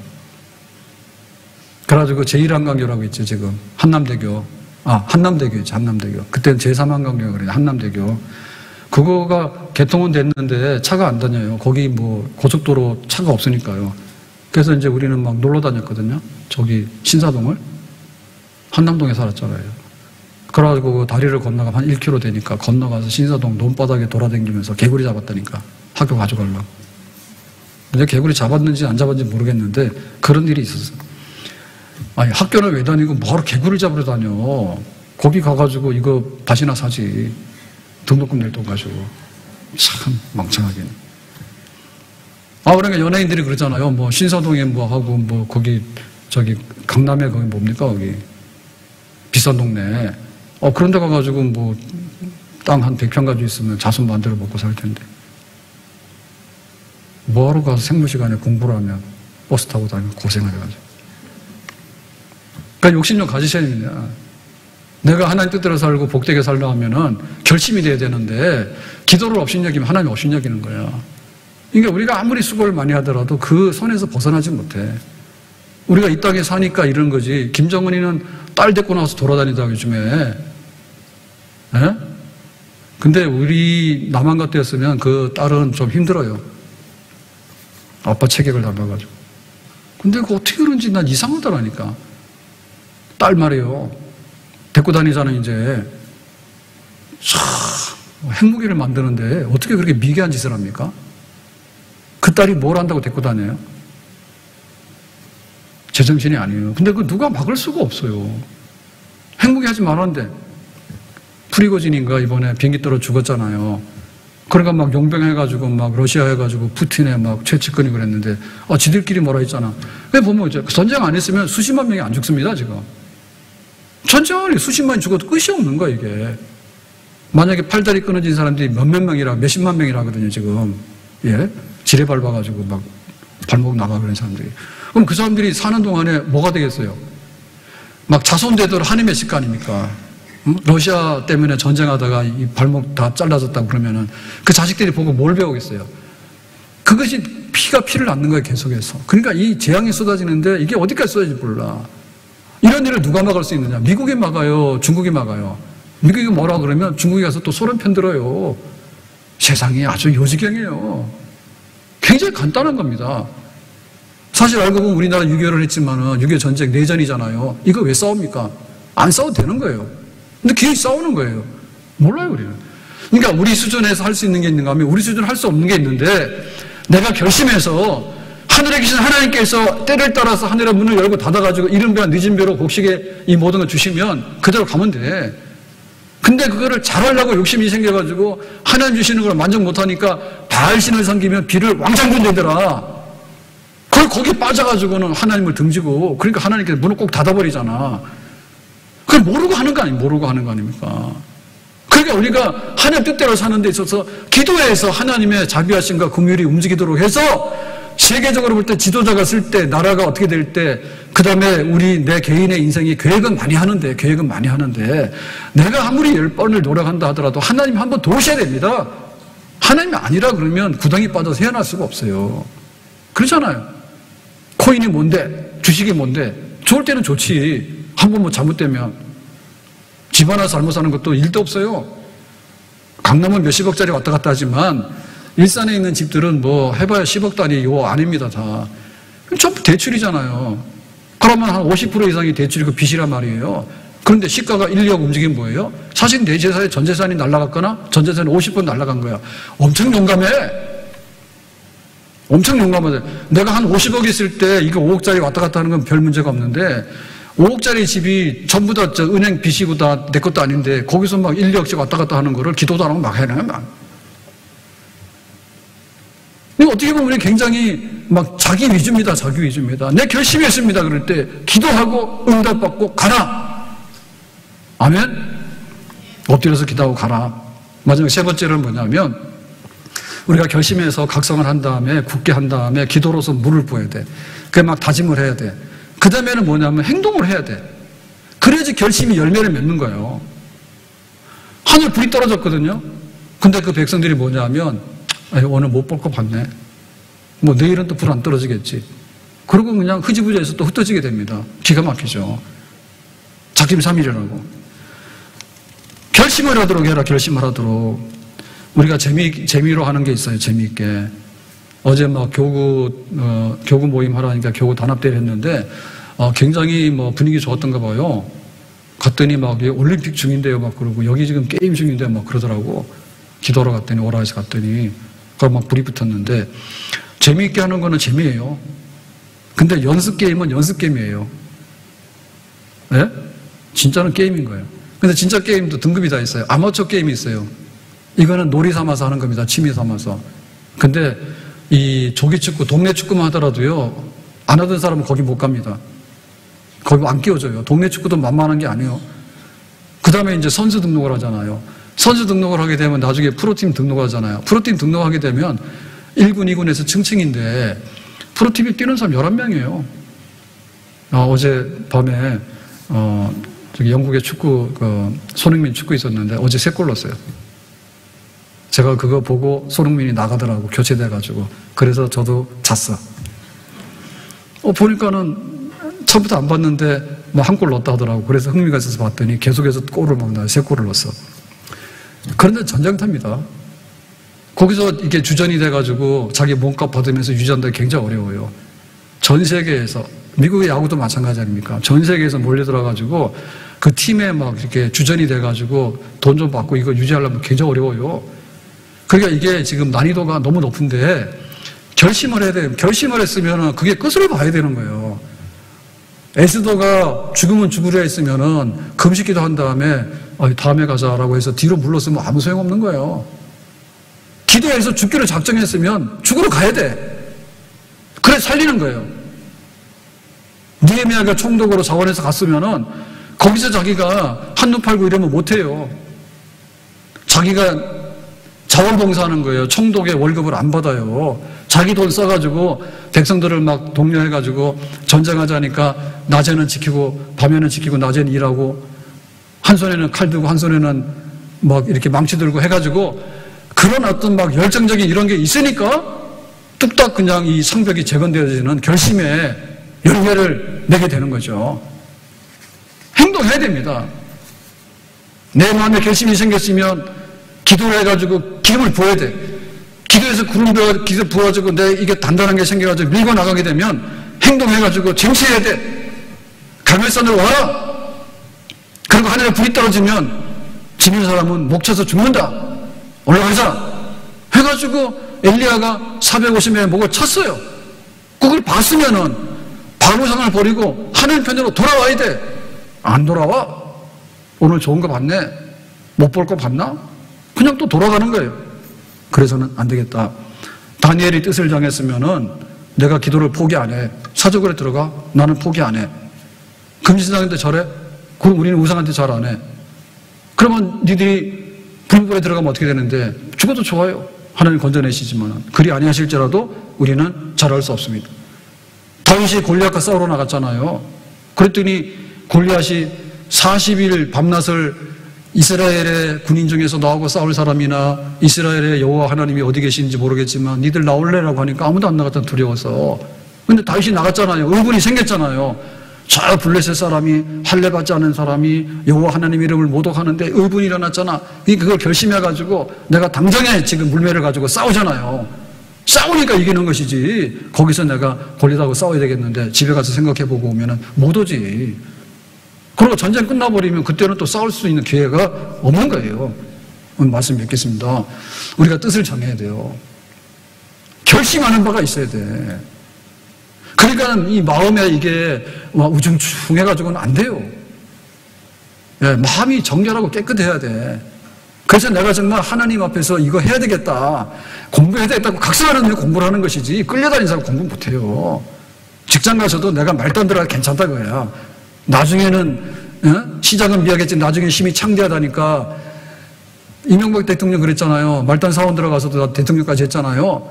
그래가지고 제1한강교라고 있죠, 지금. 한남대교. 한남대교 있죠, 한남대교. 그때는 제3한강교가 그래요, 한남대교. 그거가 개통은 됐는데 차가 안 다녀요. 거기 뭐 고속도로 차가 없으니까요. 그래서 이제 우리는 막 놀러 다녔거든요. 저기 신사동을. 한남동에 살았잖아요. 그래가지고 그 다리를 건너가면 한 1km 되니까 건너가서 신사동 논바닥에 돌아다니면서 개구리 잡았다니까. 학교 가져가려고. 근데 개구리 잡았는지 안 잡았는지 모르겠는데 그런 일이 있었어요. 아니, 학교는 왜 다니고 뭐하러 개구리를 잡으러 다녀. 거기 가가지고 이거 다시나 사지. 등록금 낼 돈 가지고. 참 멍청하긴. 그러니까 연예인들이 그러잖아요. 뭐 신사동에 뭐 하고 뭐 거기 저기 강남에 거기 뭡니까 거기 비싼 동네. 그런 데 가가지고 뭐 땅 한 100평 가지고 있으면 자손 만들어 먹고 살 텐데. 뭐하러 가서 생물 시간에 공부를 하면 버스 타고 다니면 고생을 해가지고. 그러니까 욕심 좀 가지셔야 됩니다. 내가 하나님 뜻대로 살고 복되게 살려 하면은 결심이 돼야 되는데 기도를 업신여기면 하나님 업신여기는 거야. 그러니까 우리가 아무리 수고를 많이 하더라도 그 선에서 벗어나지 못해. 우리가 이 땅에 사니까 이런 거지. 김정은이는 딸 데리고 나와서 돌아다니다가 요즘에. 예? 근데 우리 남한 같았으면 그 딸은 좀 힘들어요. 아빠 체격을 닮아가지고. 근데 그 어떻게 그런지 난 이상하더라니까. 딸 말이에요. 데리고 다니잖아, 이제. 핵무기를 만드는데 어떻게 그렇게 미개한 짓을 합니까? 그 딸이 뭘 한다고 데리고 다녀요? 제정신이 아니에요. 근데 그 누가 막을 수가 없어요. 핵무기 하지 말았는데. 프리고진인가 이번에 비행기 떨어 죽었잖아요. 그러니까 막 용병해가지고 막 러시아 해가지고 푸틴에 막 최측근이 그랬는데 지들끼리 뭐라 했잖아. 왜 보면 이제 전쟁 안 했으면 수십만 명이 안 죽습니다, 지금. 전쟁을 수십만이 죽어도 끝이 없는 거야, 이게. 만약에 팔다리 끊어진 사람들이 몇십만 명이라 하거든요, 지금. 예? 지뢰 밟아가지고 막 발목 나가 그런 사람들이. 그럼 그 사람들이 사는 동안에 뭐가 되겠어요? 막 자손되도록 하나님의 식 아닙니까? 러시아 때문에 전쟁하다가 이 발목 다 잘라졌다고 그러면은 그 자식들이 보고 뭘 배우겠어요? 그것이 피가 피를 낳는 거예요, 계속해서. 그러니까 이 재앙이 쏟아지는데 이게 어디까지 쏟아질지 몰라. 이런 일을 누가 막을 수 있느냐? 미국이 막아요, 중국이 막아요. 미국이 뭐라 그러면 중국이 가서 또 소련 편들어요. 세상이 아주 요지경이에요. 굉장히 간단한 겁니다. 사실 알고 보면 우리나라 6.25를 했지만은 6.25 전쟁 내전이잖아요. 이거 왜 싸웁니까? 안 싸워도 되는 거예요. 근데 괜히 싸우는 거예요. 몰라요, 우리는. 그러니까 우리 수준에서 할 수 있는 게 있는가 하면 우리 수준은 할 수 없는 게 있는데 내가 결심해서 하늘에 계신 하나님께서 때를 따라서 하늘의 문을 열고 닫아가지고 이른 배와 늦은 배로 곡식에 이 모든 걸 주시면 그대로 가면 돼. 근데 그거를 잘하려고 욕심이 생겨가지고 하나님 주시는 걸 만족 못하니까 바알신을 섬기면 비를 왕창 준대더라. 그걸 거기 빠져가지고는 하나님을 등지고 그러니까 하나님께서 문을 꼭 닫아버리잖아. 그걸 모르고 하는 거 아니에요. 모르고 하는 거 아닙니까? 그러니까 우리가 하나님 뜻대로 사는 데 있어서 기도해서 하나님의 자비하심과 긍휼이 움직이도록 해서 세계적으로 볼 때 지도자가 쓸 때 나라가 어떻게 될 때 그 다음에 내 개인의 인생이 계획은 많이 하는데 내가 아무리 10번을 노력한다 하더라도 하나님 한 번 도우셔야 됩니다. 하나님이 아니라 그러면 구덩이 빠져서 헤어날 수가 없어요. 그렇잖아요. 코인이 뭔데 주식이 뭔데 좋을 때는 좋지. 한 번 뭐 잘못되면 집 하나 잘못 사는 것도 일도 없어요. 강남은 몇십억짜리 왔다 갔다 하지만 일산에 있는 집들은 뭐 해봐야 10억 단위 요 안입니다. 다 전부 대출이잖아요. 그러면 한 50% 이상이 대출이고 빚이란 말이에요. 그런데 시가가 1, 2억 움직이면 뭐예요? 사실 내 재산에 전 재산이 날아갔거나 전 재산이 50% 날아간 거야. 엄청 용감해. 엄청 용감하대. 내가 한 50억 있을 때 이거 5억짜리 왔다 갔다 하는 건 별 문제가 없는데 5억짜리 집이 전부 다 은행 빚이고 다 내 것도 아닌데 거기서 막 1, 2억씩 왔다 갔다 하는 거를 기도도 안 하고 막 해내면 어떻게 보면 우리 굉장히 막 자기 위주입니다. 자기 위주입니다. 내 결심이 했습니다. 그럴 때 기도하고 응답받고 가라. 아멘? 엎드려서 기도하고 가라. 마지막 세 번째는 뭐냐면 우리가 결심해서 각성을 한 다음에 굳게 한 다음에 기도로서 물을 부어야 돼. 그게 막 다짐을 해야 돼. 그 다음에는 뭐냐면 행동을 해야 돼. 그래야지 결심이 열매를 맺는 거예요. 하늘 불이 떨어졌거든요. 근데 그 백성들이 뭐냐면 오늘 못 볼 거 봤네. 뭐 내일은 또 불 안 떨어지겠지. 그러고 그냥 흐지부지해서 또 흩어지게 됩니다. 기가 막히죠. 작심 삼일이라고. 결심을 하도록 해라. 결심을 하도록. 우리가 재미로 하는 게 있어요. 재미있게. 어제 막 교구 모임 하라니까 교구 단합대회를 했는데 굉장히 뭐 분위기 좋았던가 봐요. 갔더니 막 올림픽 중인데요. 막 그러고 여기 지금 게임 중인데 막 그러더라고. 기도하러 갔더니 오라에서 갔더니 그럼 막 불이 붙었는데 재미있게 하는 거는 재미예요. 근데 연습 게임은 연습 게임이에요. 예? 진짜는 게임인 거예요. 근데 진짜 게임도 등급이 다 있어요. 아마추어 게임이 있어요. 이거는 놀이 삼아서 하는 겁니다. 취미 삼아서. 근데 이 조기축구, 동네 축구만 하더라도요, 안 하던 사람은 거기 못 갑니다. 거기 안 끼워줘요. 동네 축구도 만만한 게 아니에요. 그 다음에 이제 선수 등록을 하잖아요. 선수 등록을 하게 되면 나중에 프로팀 등록을 하잖아요. 프로팀 등록하게 되면 1군, 2군에서 층층인데 프로팀에 뛰는 사람 11명이에요. 어제 밤에 저기 영국의 축구, 손흥민 축구 있었는데 어제 3골 넣었어요. 제가 그거 보고 손흥민이 나가더라고. 교체돼가지고. 그래서 저도 잤어. 보니까는 처음부터 안 봤는데 뭐 한 골 넣었다 하더라고. 그래서 흥미가 있어서 봤더니 계속해서 골을 막 넣어요. 3골을 넣었어. 그런데 전쟁터입니다. 거기서 이게 주전이 돼가지고 자기 몸값 받으면서 유지한다는 게 굉장히 어려워요. 전 세계에서, 미국의 야구도 마찬가지 아닙니까? 전 세계에서 몰려들어가지고 그 팀에 막 이렇게 주전이 돼가지고 돈 좀 받고 이거 유지하려면 굉장히 어려워요. 그러니까 이게 지금 난이도가 너무 높은데 결심을 해야 돼요. 결심을 했으면 그게 끝을 봐야 되는 거예요. 에스더가 죽으면 죽으려 했으면은 금식기도 한 다음에 다음에 가자라고 해서 뒤로 물렀으면 아무 소용없는 거예요. 기도해서 죽기로 작정했으면 죽으러 가야 돼. 그래 살리는 거예요. 느헤미야가 총독으로 자원해서 갔으면은 거기서 자기가 한눈 팔고 이러면 못해요. 자기가 자원봉사하는 거예요. 총독의 월급을 안 받아요. 자기 돈 써가지고 백성들을 막 독려해가지고 전쟁하자니까 낮에는 지키고 밤에는 지키고 낮에는 일하고 한 손에는 칼 들고 한 손에는 막 이렇게 망치 들고 해가지고 그런 어떤 막 열정적인 이런 게 있으니까 뚝딱 그냥 이 성벽이 재건되어지는 결심에 열매를 내게 되는 거죠. 행동해야 됩니다. 내 마음에 결심이 생겼으면 기도를 해가지고 기름을 부어야 돼. 기도해서 기도 부어가지고 내 이게 단단한 게 생겨가지고 밀고 나가게 되면 행동해가지고 쟁취해야 돼. 갈멜산으로 와라. 그리고 하늘에 불이 떨어지면 지는 사람은 목 쳐서 죽는다. 올라가자. 해가지고 엘리야가 450명의 목을 쳤어요. 그걸 봤으면은 바로상을 버리고 하늘편으로 돌아와야 돼. 안 돌아와. 오늘 좋은 거 봤네. 못 볼 거 봤나? 그냥 또 돌아가는 거예요. 그래서는 안 되겠다. 다니엘이 뜻을 정했으면은 내가 기도를 포기 안 해. 사적으로 들어가. 나는 포기 안 해. 금신상인데 절해? 그럼 우리는 우상한테 절 안 해. 그러면 니들이 불법에 들어가면 어떻게 되는데? 죽어도 좋아요. 하나님 건져내시지만 그리 아니하실지라도 우리는 잘할 수 없습니다. 다윗이 골리앗과 싸우러 나갔잖아요. 그랬더니 골리앗이 40일 밤낮을 이스라엘의 군인 중에서 나하고 싸울 사람이나 이스라엘의 여호와 하나님이 어디 계신지 모르겠지만 니들 나올래라고 하니까 아무도 안 나갔다 두려워서. 근데 다윗이 나갔잖아요. 의군이 생겼잖아요. 저 블레셋 사람이 할례 받지 않은 사람이 여호와 하나님 이름을 모독하는데 의분이 일어났잖아. 그걸 결심해가지고 내가 당장에 지금 물매를 가지고 싸우잖아요. 싸우니까 이기는 것이지. 거기서 내가 골리앗하고 싸워야 되겠는데 집에 가서 생각해보고 오면은 못 오지. 그리고 전쟁 끝나버리면 그때는 또 싸울 수 있는 기회가 없는 거예요. 오늘 말씀 뵙겠습니다. 우리가 뜻을 정해야 돼요. 결심하는 바가 있어야 돼. 그러니까 이 마음에 이게 우중충해가지고는 안 돼요. 예, 마음이 정결하고 깨끗해야 돼. 그래서 내가 정말 하나님 앞에서 이거 해야 되겠다, 공부해야 되겠다고 각성하는 데 공부를 하는 것이지 끌려다니는 사람 공부 못해요. 직장 가서도 내가 말단 들어가 괜찮다 그거야. 나중에는 시작은 미약했지 나중에 힘이 창대하다니까. 이명박 대통령 그랬잖아요. 말단 사원 들어가서도 대통령까지 했잖아요.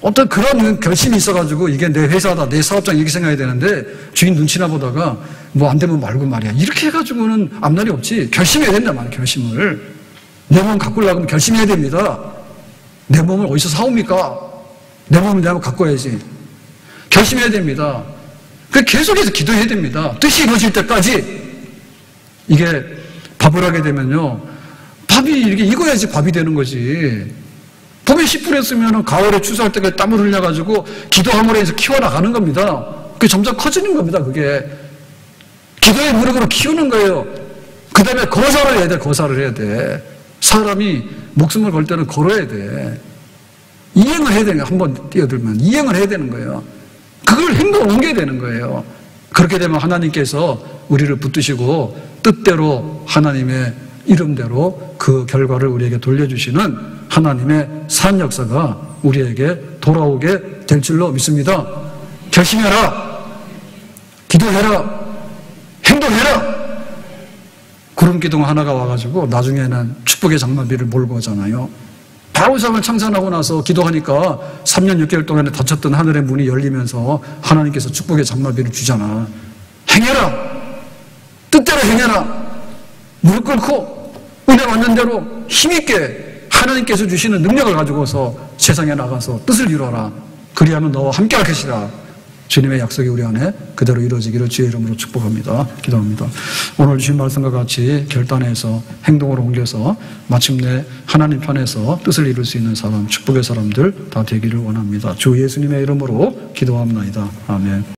어떤 그런 결심이 있어가지고 이게 내 회사다, 내 사업장 이렇게 생각해야 되는데 주인 눈치나 보다가 뭐 안 되면 말고 말이야. 이렇게 해가지고는 앞날이 없지. 결심해야 된단 말이야. 결심을. 내 몸 가꾸려면 결심해야 됩니다. 내 몸을 어디서 사옵니까? 내 몸을 내가 가꿔야지. 결심해야 됩니다. 계속해서 기도해야 됩니다. 뜻이 이루어질 때까지. 이게 밥을 하게 되면요, 밥이 이렇게 익어야지 밥이 되는 거지. 봄에 씨 뿌렸으면 가을에 추수할 때까지 땀을 흘려가지고 기도함으로 해서 키워나가는 겁니다. 그게 점점 커지는 겁니다. 그게 기도의 무력으로 키우는 거예요. 그 다음에 거사를 해야 돼. 거사를 해야 돼. 사람이 목숨을 걸 때는 걸어야 돼. 이행을 해야 되는 거예요. 한번 뛰어들면 이행을 해야 되는 거예요. 그걸 행동으로 옮겨야 되는 거예요. 그렇게 되면 하나님께서 우리를 붙드시고 뜻대로 하나님의 이름대로 그 결과를 우리에게 돌려주시는 하나님의 산 역사가 우리에게 돌아오게 될 줄로 믿습니다. 결심해라. 기도해라. 행동해라. 구름 기둥 하나가 와가지고 나중에는 축복의 장마비를 몰고 오잖아요. 바로상을 창산하고 나서 기도하니까 3년 6개월 동안에 닫혔던 하늘의 문이 열리면서 하나님께서 축복의 장마비를 주잖아. 행해라. 뜻대로 행해라. 무릎 꿇고 은혜 받는 대로 힘있게 하나님께서 주시는 능력을 가지고서 세상에 나가서 뜻을 이루어라. 그리하면 너와 함께 할 것이다. 주님의 약속이 우리 안에 그대로 이루어지기를 주의 이름으로 축복합니다. 기도합니다. 오늘 주신 말씀과 같이 결단해서 행동으로 옮겨서 마침내 하나님 편에서 뜻을 이룰 수 있는 사람, 축복의 사람들 다 되기를 원합니다. 주 예수님의 이름으로 기도합니다. 아멘.